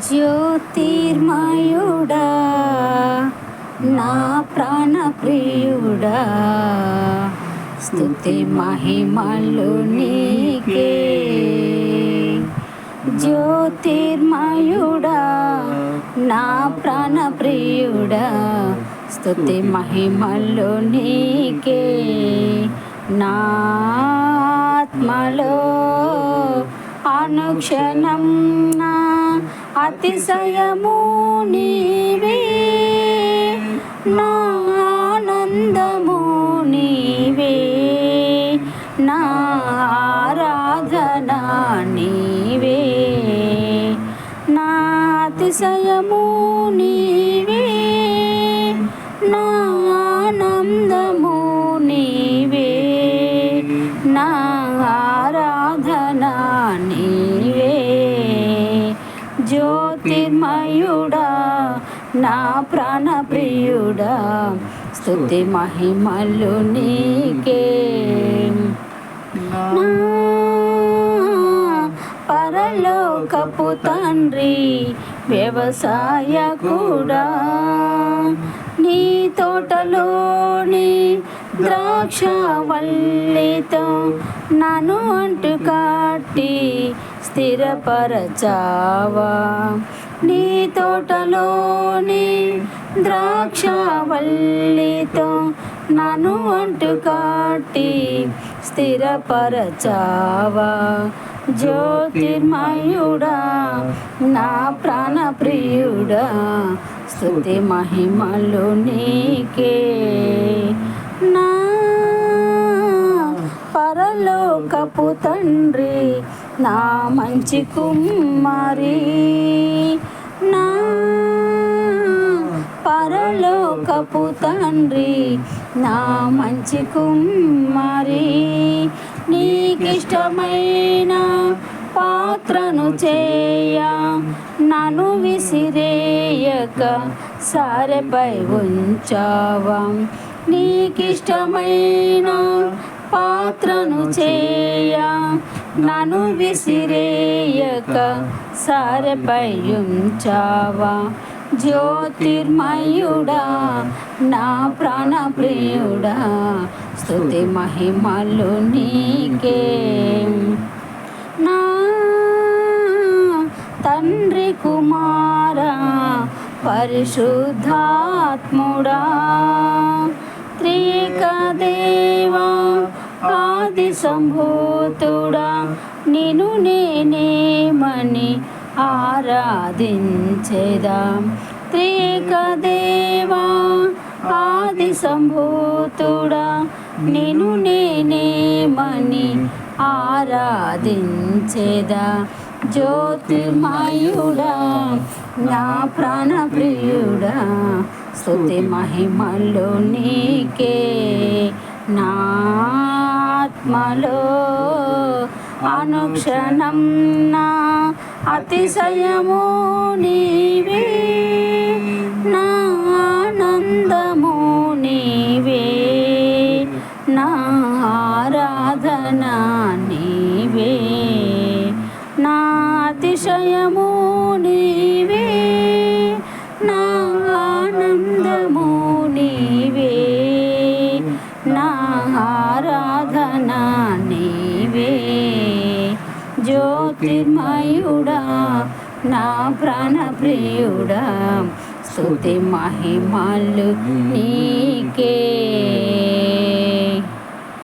జ్యోతిర్మయుడా నా ప్రాణ ప్రియుడా, స్తుతి మహిమలు నీకే. జ్యోతిర్మయుడా నా ప్రాణ ప్రియుడా, స్తుతి మహిమలు నీకే. నా ఆత్మలో అనుక్షణం నా అతిశయము నీవే, నా ఆనందము నీవే, నా ఆరాధన నీవే. నా అతిశయము నీవే, నా ఆనందము నీవే, నా ఆరాధన నీవే. జ్యోతిర్మయుడా నా ప్రాణ ప్రియుడా, స్తుతి మహిమలు నీకే. నా పరలోకపు తండ్రి వ్యవసాయకుడా, నీ తోటలోని ద్రాక్షవల్లితో నన్ను అంటు కట్టి స్థిరపరచావా. నీ తోటలోని ద్రాక్షవల్లితో నన్ను అంటు కట్టి స్థిరపరచావా. జ్యోతిర్మయుడా నా ప్రాణ ప్రియుడా, స్తుతి మహిమలు నీకే. నా పరలోకపు తండ్రి నా మంచి కుమారి, నా పరలోకపు తండ్రి నా మంచి కుమారి, నీకిష్టమైన పాత్రను చేయ నన్ను విసిరేయక సారెపై ఉంచావా. నీకిష్టమైన పాత్రను చేయ నన్ను విసిరేయక సారెపై ఉంచావా. జ్యోతిర్మయుడా నా ప్రాణ ప్రియుడా, స్తుతి మహిమలు నీకే. నా తండ్రి కుమారా పరిశుద్ధాత్ముడా, త్రియేక దేవా ఆది సంభూతుడా, నిన్ను నేనేమని ఆరాధించేదా. త్రియేక దేవా ఆది సంభూతుడా, నిన్ను నేనేమని ఆరాధించేదా. జ్యోతిర్మయుడా నా ప్రాణ ప్రియుడా, స్తుతి మహిమలు నీకే. నా ఆత్మలో అనుక్షణం నా అతిశయము నీవే, నా ఆనందము నీవే, నా ఆరాధన నీవే, నా అతిశయము నీవే, నా ఆనందము నీవే, నా ఆరాధన నీవే. జ్యోతిర్మయుడా నా ప్రాణ ప్రియుడా, స్తుతి మహిమలు నీకే.